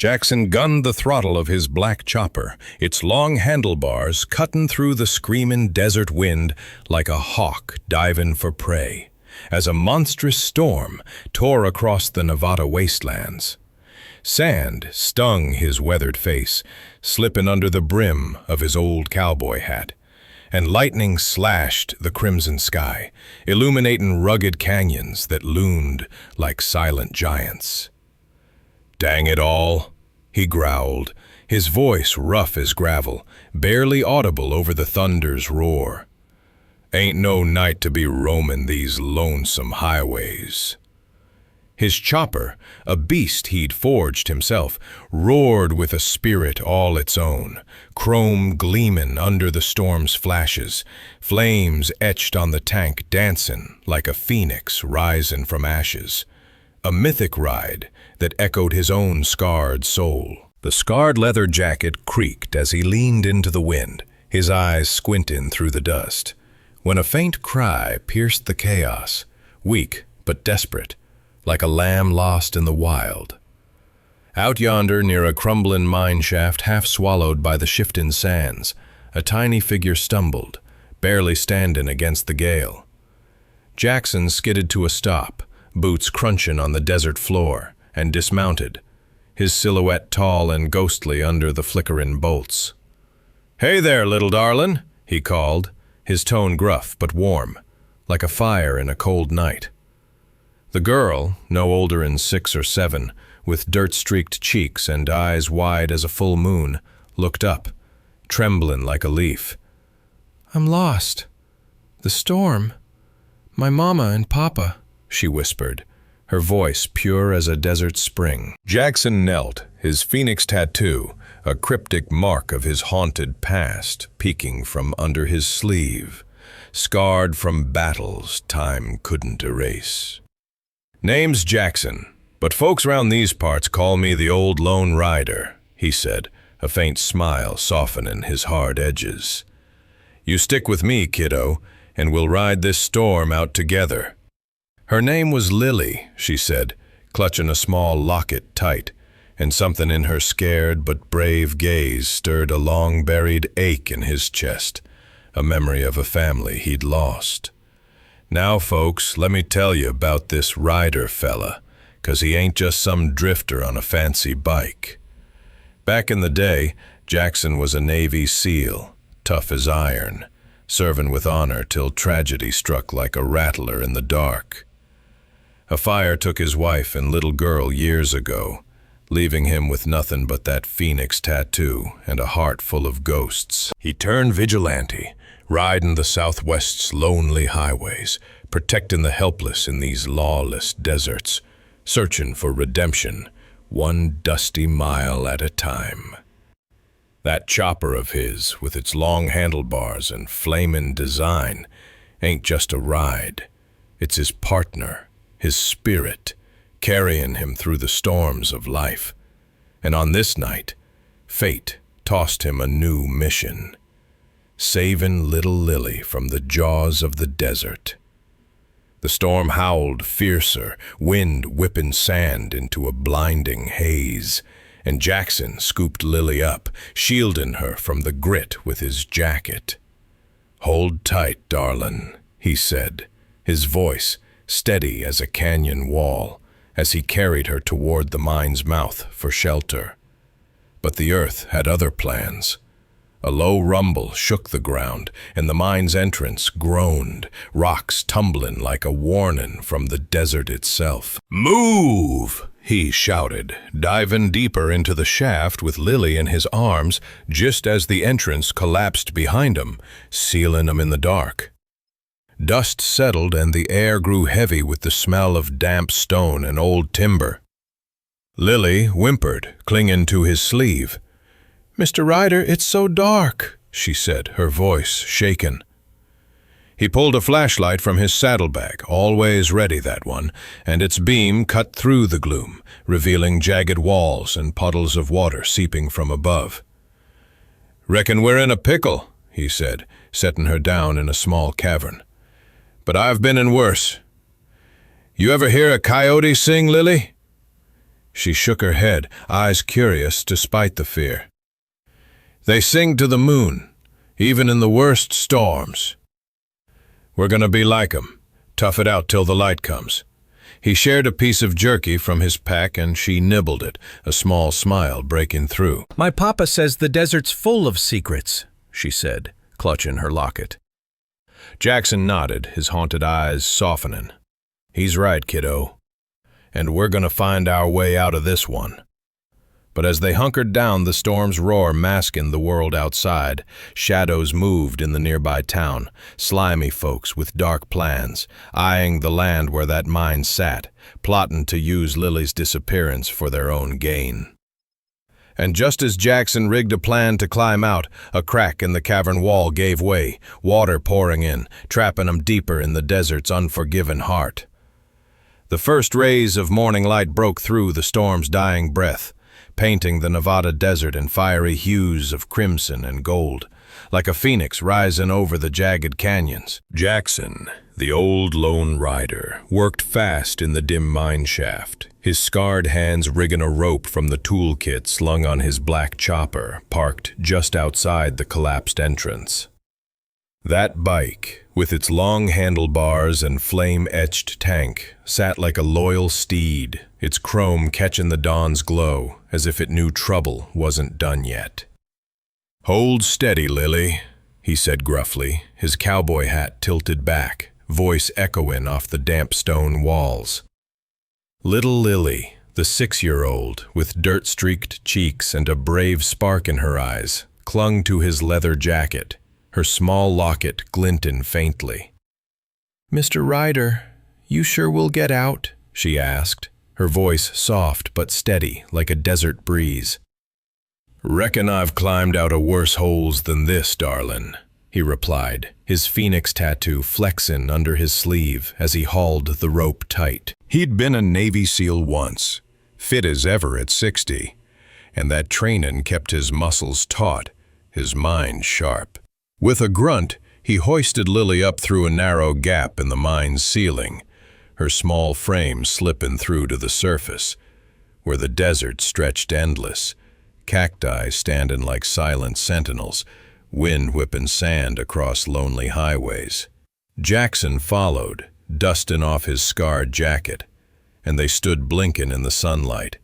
Jackson gunned the throttle of his black chopper, its long handlebars cutting through the screaming desert wind like a hawk diving for prey, as a monstrous storm tore across the Nevada wastelands. Sand stung his weathered face, slipping under the brim of his old cowboy hat, and lightning slashed the crimson sky, illuminating rugged canyons that loomed like silent giants. "Dang it all," he growled, his voice rough as gravel, barely audible over the thunder's roar. "Ain't no night to be roaming these lonesome highways." His chopper, a beast he'd forged himself, roared with a spirit all its own, chrome gleaming under the storm's flashes, flames etched on the tank dancing like a phoenix rising from ashes. A mythic ride that echoed his own scarred soul. The scarred leather jacket creaked as he leaned into the wind, his eyes squinting through the dust, when a faint cry pierced the chaos, weak but desperate, like a lamb lost in the wild. Out yonder, near a crumbling mine shaft half swallowed by the shifting sands, a tiny figure stumbled, barely standing against the gale. Jackson skidded to a stop, boots crunching on the desert floor, and dismounted, his silhouette tall and ghostly under the flickering bolts. "Hey there, little darlin'," he called, his tone gruff but warm, like a fire in a cold night. The girl, no older than 6 or 7, with dirt-streaked cheeks and eyes wide as a full moon, looked up, trembling like a leaf. "I'm lost. The storm. My mama and papa," she whispered, her voice pure as a desert spring. Jackson knelt, his phoenix tattoo, a cryptic mark of his haunted past, peeking from under his sleeve, scarred from battles time couldn't erase. "Name's Jackson, but folks round these parts call me the old Lone Ryder," he said, a faint smile softening his hard edges. "You stick with me, kiddo, and we'll ride this storm out together." Her name was Lily, she said, clutching a small locket tight, and something in her scared but brave gaze stirred a long-buried ache in his chest, a memory of a family he'd lost. "Now, folks, let me tell you about this Ryder fella, 'cause he ain't just some drifter on a fancy bike." Back in the day, Jackson was a Navy SEAL, tough as iron, serving with honor till tragedy struck like a rattler in the dark. A fire took his wife and little girl years ago, leaving him with nothing but that phoenix tattoo and a heart full of ghosts. He turned vigilante, riding the Southwest's lonely highways, protecting the helpless in these lawless deserts, searching for redemption, one dusty mile at a time. That chopper of his, with its long handlebars and flamin' design, ain't just a ride. It's his partner, his spirit, carrying him through the storms of life. And on this night, fate tossed him a new mission, saving little Lily from the jaws of the desert. The storm howled fiercer, wind whipping sand into a blinding haze, and Jackson scooped Lily up, shielding her from the grit with his jacket. "Hold tight, darlin'," he said, his voice steady as a canyon wall, as he carried her toward the mine's mouth for shelter. But the earth had other plans. A low rumble shook the ground, and the mine's entrance groaned, rocks tumbling like a warning from the desert itself. "Move!" he shouted, diving deeper into the shaft with Lily in his arms just as the entrance collapsed behind him, sealing him in the dark. Dust settled and the air grew heavy with the smell of damp stone and old timber. Lily whimpered, clinging to his sleeve. "Mr. Ryder, it's so dark," she said, her voice shaken. He pulled a flashlight from his saddlebag, always ready that one, and its beam cut through the gloom, revealing jagged walls and puddles of water seeping from above. "Reckon we're in a pickle," he said, setting her down in a small cavern. "But I've been in worse. You ever hear a coyote sing, Lily?" She shook her head, eyes curious despite the fear. They sing to the moon, even in the worst storms. We're gonna be like 'em, tough it out till the light comes. He shared a piece of jerky from his pack and she nibbled it, a small smile breaking through. My papa says the desert's full of secrets, she said, clutching her locket. Jackson nodded, his haunted eyes softening. He's right, kiddo. And we're gonna find our way out of this one. But as they hunkered down, the storm's roar masking the world outside. Shadows moved in the nearby town, slimy folks with dark plans, eyeing the land where that mine sat, plotting to use Lily's disappearance for their own gain. And just as Jackson rigged a plan to climb out, a crack in the cavern wall gave way, water pouring in, trapping him deeper in the desert's unforgiving heart. The first rays of morning light broke through the storm's dying breath, painting the Nevada desert in fiery hues of crimson and gold, like a phoenix rising over the jagged canyons. Jackson, the old Lone Ryder, worked fast in the dim mine shaft, his scarred hands rigging a rope from the toolkit slung on his black chopper, parked just outside the collapsed entrance. That bike, with its long handlebars and flame-etched tank, sat like a loyal steed, its chrome catching the dawn's glow, as if it knew trouble wasn't done yet. "Hold steady, Lily," he said gruffly, his cowboy hat tilted back, voice echoing off the damp stone walls. Little Lily, the 6-year-old, with dirt-streaked cheeks and a brave spark in her eyes, clung to his leather jacket, her small locket glinting faintly. "Mr. Ryder, you sure will get out?" she asked, her voice soft but steady like a desert breeze. "Reckon I've climbed out of worse holes than this, darlin'," he replied, his phoenix tattoo flexing under his sleeve as he hauled the rope tight. He'd been a Navy SEAL once, fit as ever at 60, and that trainin' kept his muscles taut, his mind sharp. With a grunt, he hoisted Lily up through a narrow gap in the mine's ceiling, her small frame slipping through to the surface, where the desert stretched endless, cacti standing like silent sentinels, wind whipping sand across lonely highways. Jackson followed, dusting off his scarred jacket, and they stood blinking in the sunlight,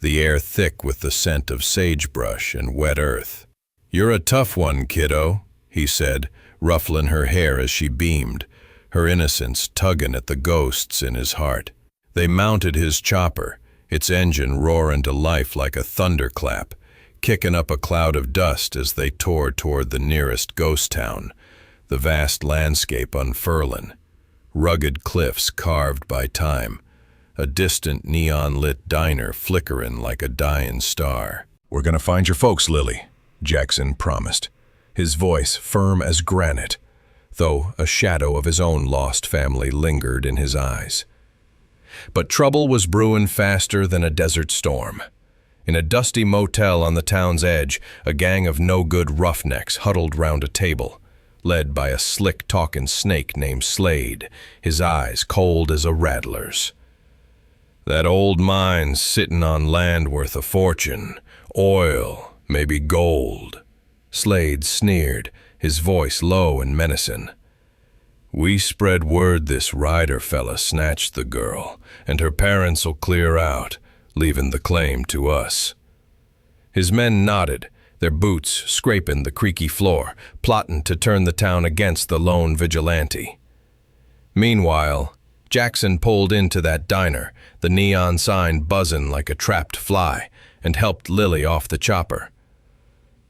the air thick with the scent of sagebrush and wet earth. "You're a tough one, kiddo," he said, ruffling her hair as she beamed, her innocence tugging at the ghosts in his heart. They mounted his chopper, its engine roaring to life like a thunderclap, kicking up a cloud of dust as they tore toward the nearest ghost town, the vast landscape unfurling, rugged cliffs carved by time, a distant neon-lit diner flickering like a dying star. "We're gonna find your folks, Lily," Jackson promised, his voice firm as granite, though a shadow of his own lost family lingered in his eyes. But trouble was brewing faster than a desert storm. In a dusty motel on the town's edge, a gang of no-good roughnecks huddled round a table, led by a slick-talking snake named Slade, his eyes cold as a rattler's. "That old mine's sitting on land worth a fortune, oil, maybe gold," Slade sneered, his voice low and menacing. "We spread word this Ryder fella snatched the girl, and her parents'll clear out, leaving the claim to us." His men nodded, their boots scraping the creaky floor, plotting to turn the town against the lone vigilante. Meanwhile, Jackson pulled into that diner, the neon sign buzzing like a trapped fly, and helped Lily off the chopper.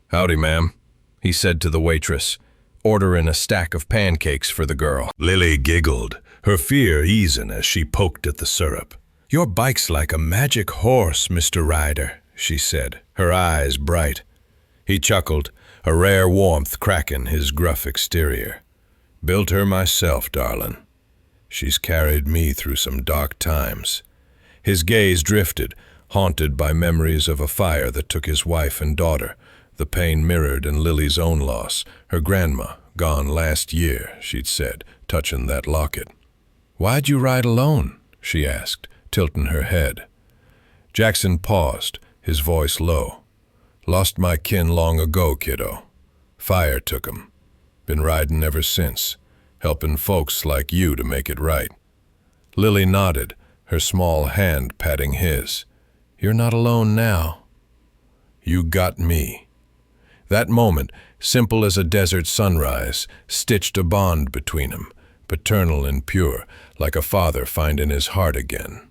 "Howdy, ma'am," he said to the waitress, ordering a stack of pancakes for the girl. Lily giggled, her fear easing as she poked at the syrup. "Your bike's like a magic horse, Mr. Ryder," she said, her eyes bright. He chuckled, a rare warmth cracking his gruff exterior. "Built her myself, darlin'. She's carried me through some dark times." His gaze drifted, haunted by memories of a fire that took his wife and daughter, the pain mirrored in Lily's own loss, her grandma, gone last year, she'd said, touching that locket. "Why'd you ride alone?" she asked, tilting her head. Jackson paused, his voice low. Lost my kin long ago, kiddo. Fire took 'em. Been riding ever since, helping folks like you to make it right. Lily nodded, her small hand patting his. You're not alone now. You got me. That moment, simple as a desert sunrise, stitched a bond between them, paternal and pure, like a father finding his heart again.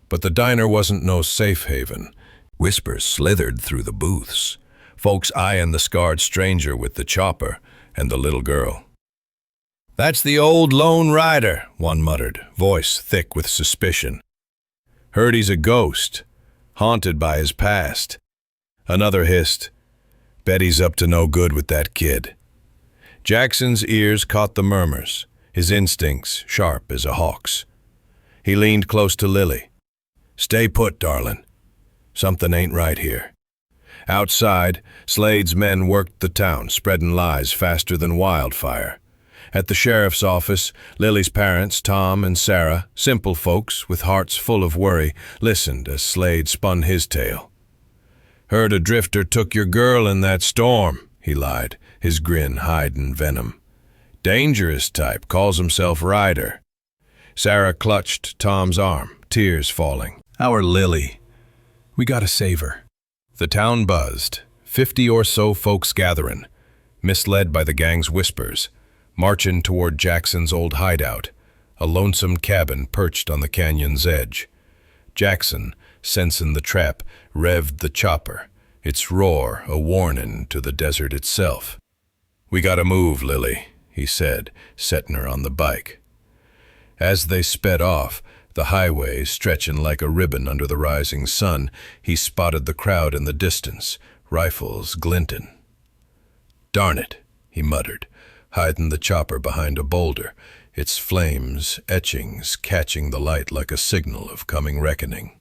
But the diner wasn't no safe haven. Whispers slithered through the booths, folks eyeing the scarred stranger with the chopper and the little girl. That's the old Lone Ryder, one muttered, voice thick with suspicion. Heard he's a ghost, haunted by his past. Another hissed, bet he's up to no good with that kid. Jackson's ears caught the murmurs, his instincts sharp as a hawk's. He leaned close to Lily. Stay put, darling. Something ain't right here. Outside, Slade's men worked the town, spreading lies faster than wildfire. At the sheriff's office, Lily's parents, Tom and Sarah, simple folks with hearts full of worry, listened as Slade spun his tale. Heard a drifter took your girl in that storm, he lied, his grin hiding venom. Dangerous type, calls himself Ryder. Sarah clutched Tom's arm, tears falling. Our Lily. We gotta save her. The town buzzed, 50 or so folks gathering, misled by the gang's whispers, marching toward Jackson's old hideout, a lonesome cabin perched on the canyon's edge. Jackson, sensing the trap, revved the chopper, its roar a warning to the desert itself. We gotta move, Lily, he said, setting her on the bike. As they sped off, the highway stretching like a ribbon under the rising sun, he spotted the crowd in the distance, rifles glinting. Darn it, he muttered, hiding the chopper behind a boulder, its flames, etchings, catching the light like a signal of coming reckoning.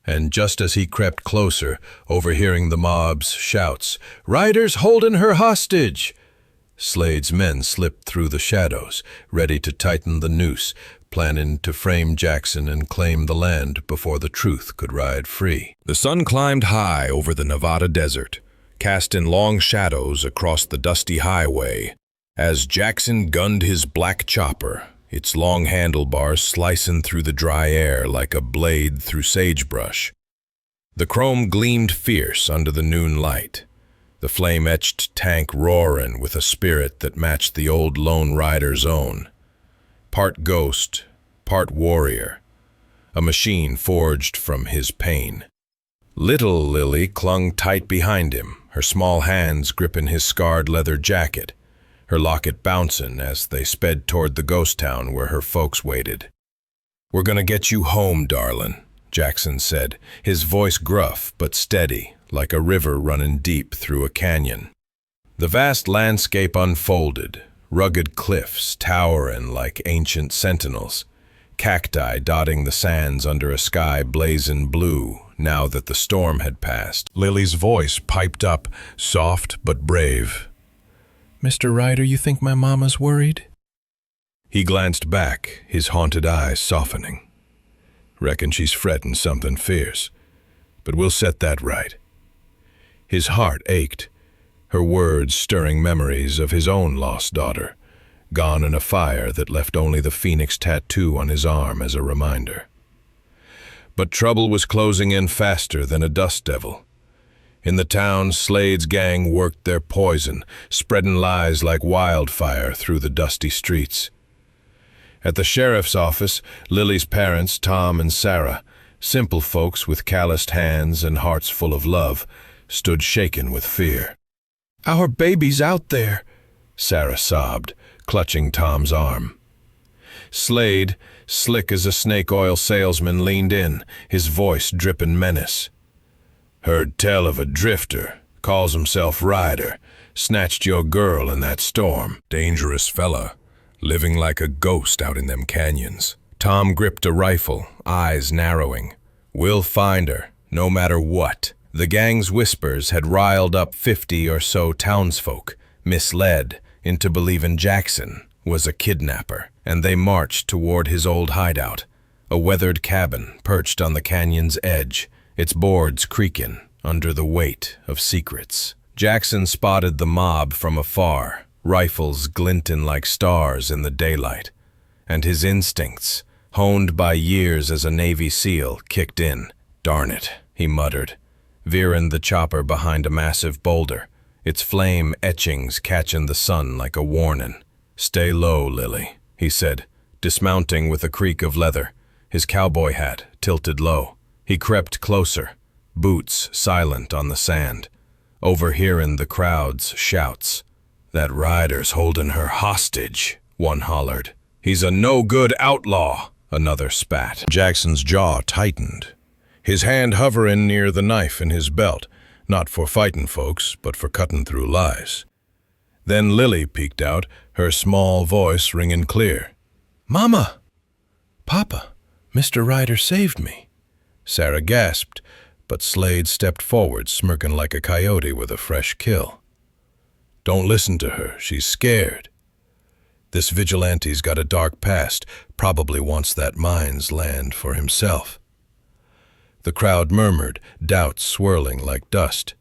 And just as he crept closer, overhearing the mob's shouts, "Ryder's holding her hostage!" Slade's men slipped through the shadows, ready to tighten the noose, planning to frame Jackson and claim the land before the truth could ride free. The sun climbed high over the Nevada desert, casting long shadows across the dusty highway, as Jackson gunned his black chopper, its long handlebars slicing through the dry air like a blade through sagebrush. The chrome gleamed fierce under the noon light, the flame-etched tank roaring with a spirit that matched the old Lone Rider's own. Part ghost, part warrior, a machine forged from his pain. Little Lily clung tight behind him, her small hands gripping his scarred leather jacket, her locket bouncing as they sped toward the ghost town where her folks waited. We're gonna get you home, darling, Jackson said, his voice gruff but steady, like a river running deep through a canyon. The vast landscape unfolded, rugged cliffs towering like ancient sentinels, cacti dotting the sands under a sky blazing blue now that the storm had passed. Lily's voice piped up, soft but brave. Mr. Ryder, you think my mama's worried? He glanced back, his haunted eyes softening. Reckon she's fretting something fierce, but we'll set that right. His heart ached, her words stirring memories of his own lost daughter, gone in a fire that left only the phoenix tattoo on his arm as a reminder. But trouble was closing in faster than a dust devil. In the town, Slade's gang worked their poison, spreading lies like wildfire through the dusty streets. At the sheriff's office, Lily's parents, Tom and Sarah, simple folks with calloused hands and hearts full of love, stood shaken with fear. "Our baby's out there," Sarah sobbed, clutching Tom's arm. Slade, slick as a snake oil salesman, leaned in, his voice dripping menace. "Heard tell of a drifter, calls himself Ryder, snatched your girl in that storm. Dangerous fella, living like a ghost out in them canyons." Tom gripped a rifle, eyes narrowing. "We'll find her, no matter what." The gang's whispers had riled up 50 or so townsfolk, misled into believing Jackson was a kidnapper, and they marched toward his old hideout, A weathered cabin perched on the canyon's edge, its boards creaking under the weight of secrets. Jackson spotted the mob from afar, rifles glinting like stars in the daylight, and his instincts, honed by years as a Navy SEAL, kicked in. "Darn it," he muttered, veering the chopper behind a massive boulder, its flame etchings catching the sun like a warning. "Stay low, Lily," he said, dismounting with a creak of leather, his cowboy hat tilted low. He crept closer, boots silent on the sand, overhearing the crowd's shouts. "That Ryder's holding her hostage," one hollered. "He's a no-good outlaw," another spat. Jackson's jaw tightened, his hand hovering near the knife in his belt, not for fighting folks, but for cutting through lies. Then Lily peeked out, her small voice ringing clear. "Mama! Papa, Mr. Ryder saved me." Sarah gasped, but Slade stepped forward, smirking like a coyote with a fresh kill. "Don't listen to her, she's scared. This vigilante's got a dark past, probably wants that mine's land for himself." The crowd murmured, doubts swirling like dust.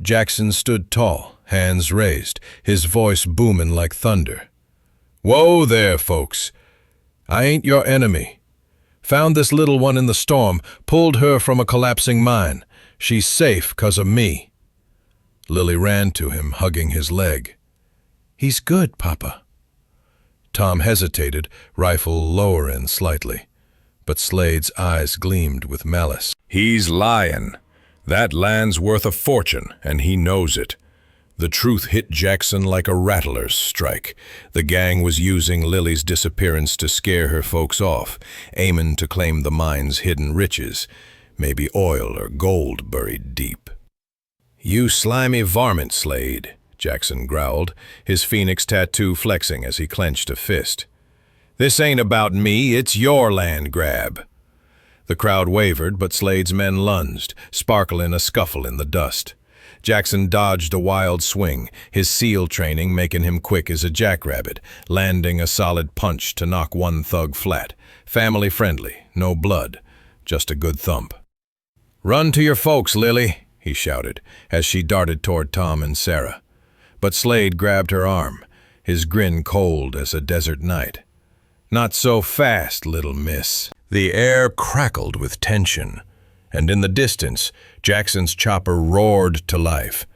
Jackson stood tall, hands raised, his voice booming like thunder. "Whoa there, folks. I ain't your enemy. Found this little one in the storm, pulled her from a collapsing mine. She's safe 'cause of me." Lily ran to him, hugging his leg. "He's good, Papa." Tom hesitated, rifle lowering slightly, but Slade's eyes gleamed with malice. "He's lying. That land's worth a fortune, and he knows it." The truth hit Jackson like a rattler's strike. The gang was using Lily's disappearance to scare her folks off, aiming to claim the mine's hidden riches, maybe oil or gold buried deep. "You slimy varmint, Slade," Jackson growled, his phoenix tattoo flexing as he clenched a fist. "This ain't about me, it's your land grab." The crowd wavered, but Slade's men lunged, sparkling a scuffle in the dust. Jackson dodged a wild swing, his SEAL training making him quick as a jackrabbit, landing a solid punch to knock one thug flat. Family friendly, no blood, just a good thump. "Run to your folks, Lily," he shouted, as she darted toward Tom and Sarah. But Slade grabbed her arm, his grin cold as a desert night. "Not so fast, little miss." The air crackled with tension, and in the distance, Jackson's chopper roared to life,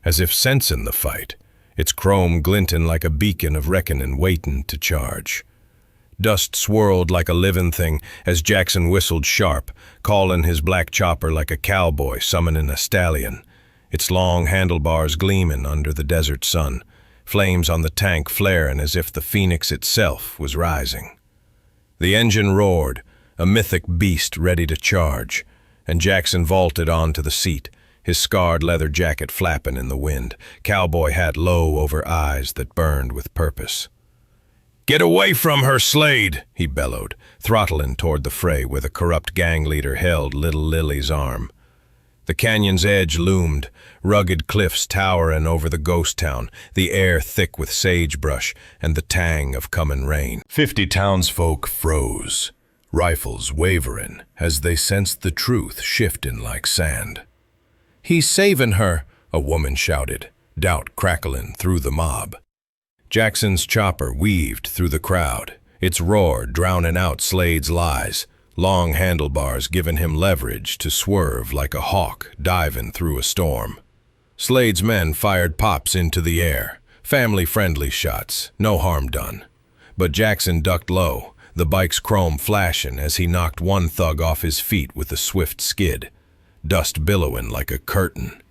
as if sensing the fight, its chrome glinting like a beacon of reckoning waiting to charge. Dust swirled like a living thing as Jackson whistled sharp, calling his black chopper like a cowboy summoning a stallion, its long handlebars gleaming under the desert sun, flames on the tank flaring as if the phoenix itself was rising. The engine roared, a mythic beast ready to charge, and Jackson vaulted onto the seat, his scarred leather jacket flapping in the wind, cowboy hat low over eyes that burned with purpose. "Get away from her, Slade!" he bellowed, throttling toward the fray where the corrupt gang leader held little Lily's arm. The canyon's edge loomed, rugged cliffs towering over the ghost town, the air thick with sagebrush and the tang of coming rain. 50 townsfolk froze, rifles wavering as they sensed the truth shifting like sand. "He's saving her," a woman shouted, doubt crackling through the mob. Jackson's chopper weaved through the crowd, its roar drowning out Slade's lies, long handlebars giving him leverage to swerve like a hawk diving through a storm. Slade's men fired pops into the air, family-friendly shots, no harm done. But Jackson ducked low, the bike's chrome flashing as he knocked one thug off his feet with a swift skid, dust billowing like a curtain.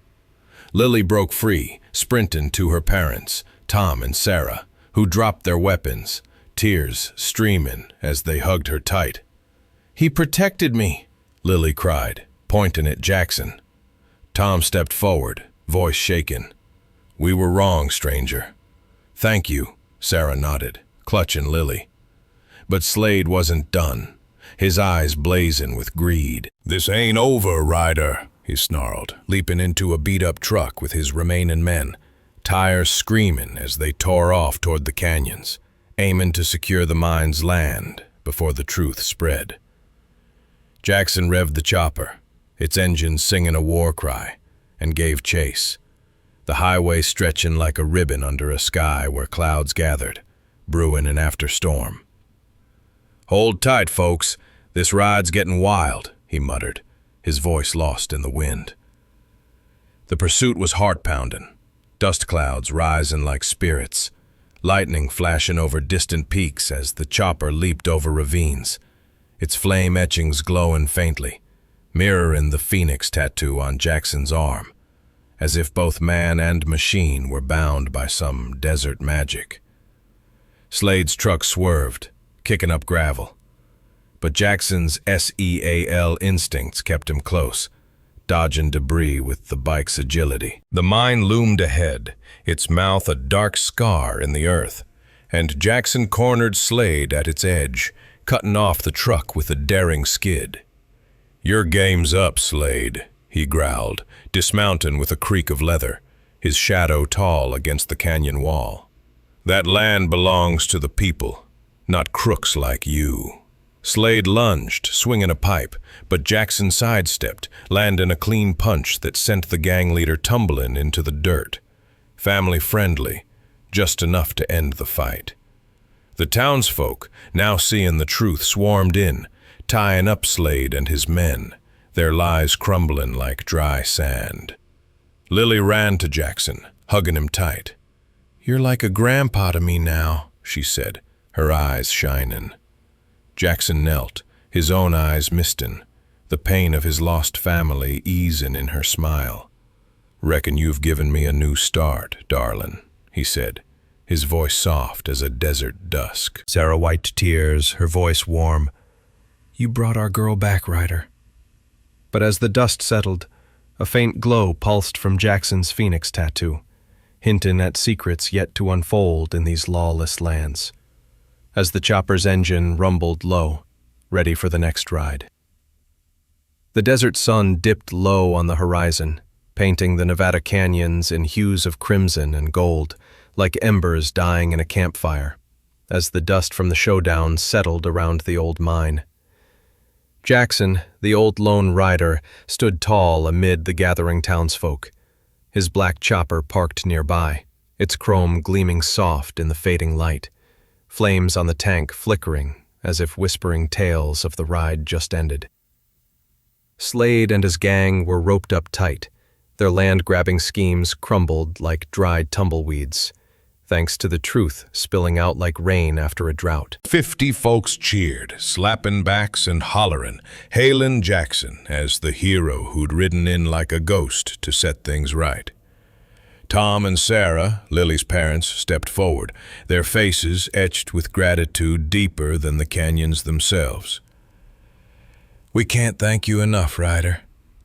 Lily broke free, sprinting to her parents, Tom and Sarah, who dropped their weapons, tears streaming as they hugged her tight. "He protected me," Lily cried, pointing at Jackson. Tom stepped forward, voice shaken. "We were wrong, stranger." "Thank you," Sarah nodded, clutching Lily. But Slade wasn't done, his eyes blazing with greed. "This ain't over, Ryder," he snarled, leaping into a beat-up truck with his remaining men, tires screaming as they tore off toward the canyons, aiming to secure the mine's land, before the truth spread. Jackson revved the chopper, its engine singing a war cry, and gave chase, the highway stretching like a ribbon under a sky where clouds gathered, brewing an after-storm. "Hold tight, folks. This ride's getting wild," he muttered, his voice lost in the wind. The pursuit was heart-pounding, dust clouds rising like spirits, lightning flashing over distant peaks as the chopper leaped over ravines, its flame etchings glowing faintly, mirroring the phoenix tattoo on Jackson's arm, as if both man and machine were bound by some desert magic. Slade's truck swerved, kicking up gravel, but Jackson's SEAL instincts kept him close, dodging debris with the bike's agility. The mine loomed ahead, its mouth a dark scar in the earth, and Jackson cornered Slade at its edge, cutting off the truck with a daring skid. "Your game's up, Slade," he growled, dismounting with a creak of leather, his shadow tall against the canyon wall. "That land belongs to the people, not crooks like you." Slade lunged, swinging a pipe, but Jackson sidestepped, landing a clean punch that sent the gang leader tumbling into the dirt. Family-friendly, just enough to end the fight. The townsfolk, now seeing the truth, swarmed in, tying up Slade and his men, their lies crumbling like dry sand. Lily ran to Jackson, hugging him tight. "You're like a grandpa to me now," she said, her eyes shining. Jackson knelt, his own eyes misting, the pain of his lost family easing in her smile. "Reckon you've given me a new start, darlin'," he said, his voice soft as a desert dusk. Sarah wiped tears, her voice warm. "You brought our girl back, Ryder." But as the dust settled, a faint glow pulsed from Jackson's phoenix tattoo, hinting at secrets yet to unfold in these lawless lands. As the chopper's engine rumbled low, ready for the next ride. The desert sun dipped low on the horizon, painting the Nevada canyons in hues of crimson and gold, like embers dying in a campfire, as the dust from the showdowns settled around the old mine. Jackson, the old Lone Ryder, stood tall amid the gathering townsfolk, his black chopper parked nearby, its chrome gleaming soft in the fading light, flames on the tank flickering as if whispering tales of the ride just ended. Slade and his gang were roped up tight, their land-grabbing schemes crumbled like dried tumbleweeds, thanks to the truth spilling out like rain after a drought. 50 folks cheered, slapping backs and hollering, hailing Jackson as the hero who'd ridden in like a ghost to set things right. Tom and Sarah, Lily's parents, stepped forward, their faces etched with gratitude deeper than the canyons themselves. "We can't thank you enough, Ryder,"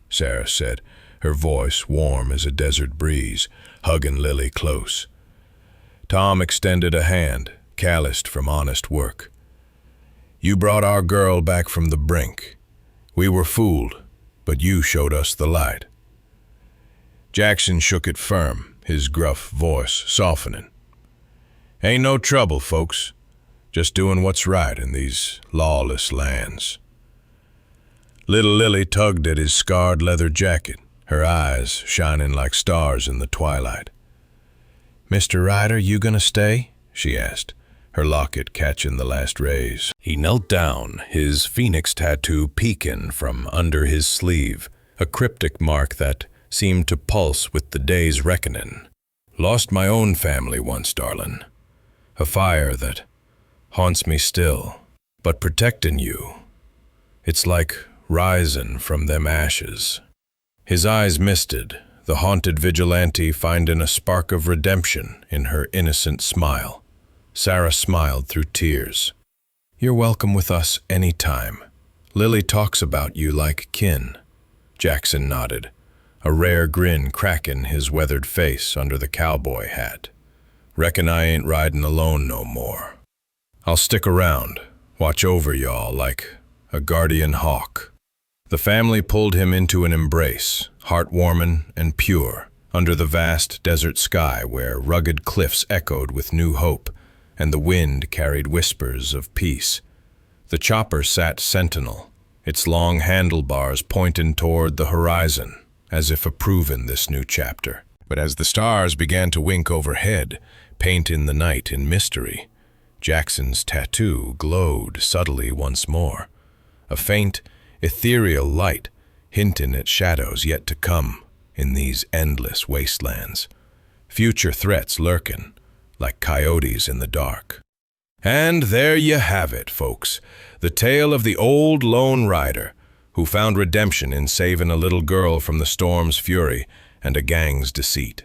Sarah said, her voice warm as a desert breeze, hugging Lily close. Tom extended a hand, calloused from honest work. "You brought our girl back from the brink. We were fooled, but you showed us the light." Jackson shook it firm, his gruff voice softening. "Ain't no trouble, folks. Just doing what's right in these lawless lands." Little Lily tugged at his scarred leather jacket, her eyes shining like stars in the twilight. "Mr. Ryder, you gonna stay?" she asked, her locket catching the last rays. He knelt down, his phoenix tattoo peeking from under his sleeve, a cryptic mark that seemed to pulse with the day's reckoning. "Lost my own family once, darlin'. A fire that haunts me still. But protecting you, it's like rising from them ashes." His eyes misted, the haunted vigilante finding a spark of redemption in her innocent smile. Sarah smiled through tears. "You're welcome with us any time. Lily talks about you like kin." Jackson nodded, a rare grin cracking his weathered face under the cowboy hat. "Reckon I ain't riding alone no more. I'll stick around, watch over y'all like a guardian hawk." The family pulled him into an embrace, heartwarming and pure, under the vast desert sky where rugged cliffs echoed with new hope and the wind carried whispers of peace. The chopper sat sentinel, its long handlebars pointing toward the horizon, as if approving this new chapter. But as the stars began to wink overhead, painting the night in mystery, Jackson's tattoo glowed subtly once more, a faint, ethereal light hinting at shadows yet to come in these endless wastelands, future threats lurking like coyotes in the dark. And there you have it, folks, the tale of the old Lone Rider, who found redemption in saving a little girl from the storm's fury and a gang's deceit.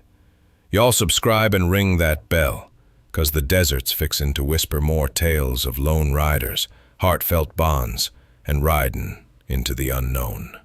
Y'all subscribe and ring that bell, 'cause the desert's fixin' to whisper more tales of lone riders, heartfelt bonds, and riding into the unknown.